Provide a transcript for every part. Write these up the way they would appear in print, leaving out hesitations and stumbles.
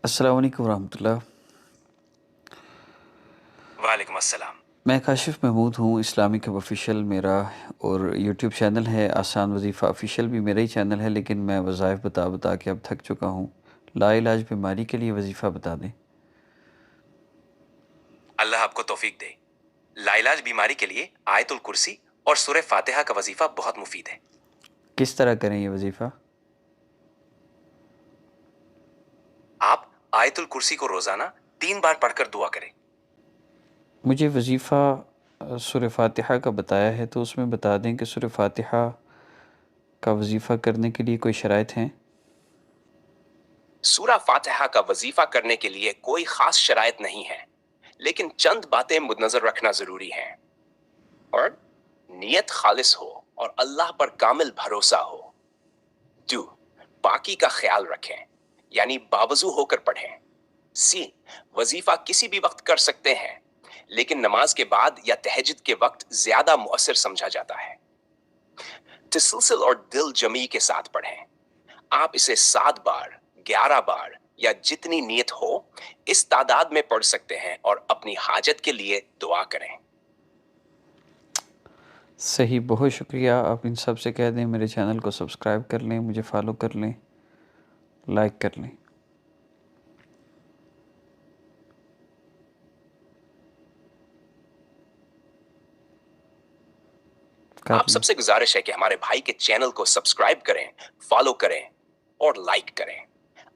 السلام علیکم ورحمۃ اللہ۔ وعلیکم السلام۔ میں کاشف محمود ہوں، اسلامک ہب آفیشیل میرا اور یوٹیوب چینل ہے، آسان وظیفہ آفیشیل بھی میرا ہی چینل ہے، لیکن میں وظائف بتا بتا کے اب تھک چکا ہوں۔ لا علاج بیماری کے لیے وظیفہ بتا دیں۔ اللہ آپ کو توفیق دے۔ لا علاج بیماری کے لیے آیت الکرسی اور سورہ فاتحہ کا وظیفہ بہت مفید ہے۔ کس طرح کریں یہ وظیفہ؟ آپ آیت الکرسی کو روزانہ 3 بار پڑھ کر دعا کریں۔ مجھے وظیفہ سورہ فاتحہ کا بتایا ہے، تو اس میں بتا دیں کہ سورہ فاتحہ کا وظیفہ کرنے کے لیے کوئی شرائط ہیں؟ سورہ فاتحہ کا وظیفہ کرنے کے لیے کوئی خاص شرائط نہیں ہے، لیکن چند باتیں مد نظر رکھنا ضروری ہیں۔ اور نیت خالص ہو اور اللہ پر کامل بھروسہ ہو۔ 2. پاکی کا خیال رکھیں، یعنی باوضو ہو کر پڑھیں۔ سی. وظیفہ کسی بھی وقت کر سکتے ہیں، لیکن نماز کے بعد یا تہجد کے وقت زیادہ مؤثر سمجھا جاتا ہے۔ تسلسل اور دل جمعی کے ساتھ پڑھیں۔ آپ اسے 7 بار، 11 بار یا جتنی نیت ہو اس تعداد میں پڑھ سکتے ہیں اور اپنی حاجت کے لیے دعا کریں۔ صحیح، بہت شکریہ۔ آپ ان سب سے کہہ دیں میرے چینل کو سبسکرائب کر لیں، مجھے فالو کر لیں، لائک کر لیں۔ آپ سب سے گزارش ہے کہ ہمارے بھائی کے چینل کو سبسکرائب کریں، فالو کریں اور لائک کریں۔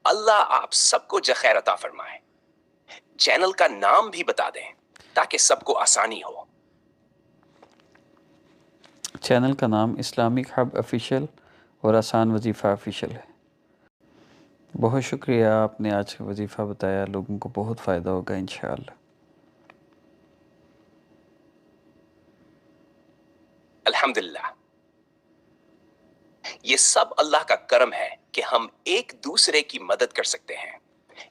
اللہ آپ سب کو خیر عطا فرمائے۔ چینل کا نام بھی بتا دیں تاکہ سب کو آسانی ہو۔ چینل کا نام اسلامک ہب آفیشیل اور آسان وظیفہ آفیشیل ہے۔ بہت شکریہ، آپ نے آج کا وظیفہ بتایا، لوگوں کو بہت فائدہ ہوگا انشاءاللہ۔ الحمدللہ، یہ سب اللہ کا کرم ہے کہ ہم ایک دوسرے کی مدد کر سکتے ہیں۔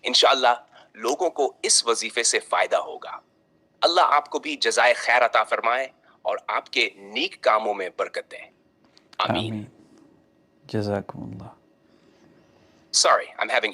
انشاءاللہ لوگوں کو اس وظیفے سے فائدہ ہوگا۔ اللہ آپ کو بھی جزائے خیر عطا فرمائے اور آپ کے نیک کاموں میں برکت دے۔ آمین۔ آمین، جزاکم اللہ۔ Sorry, I'm having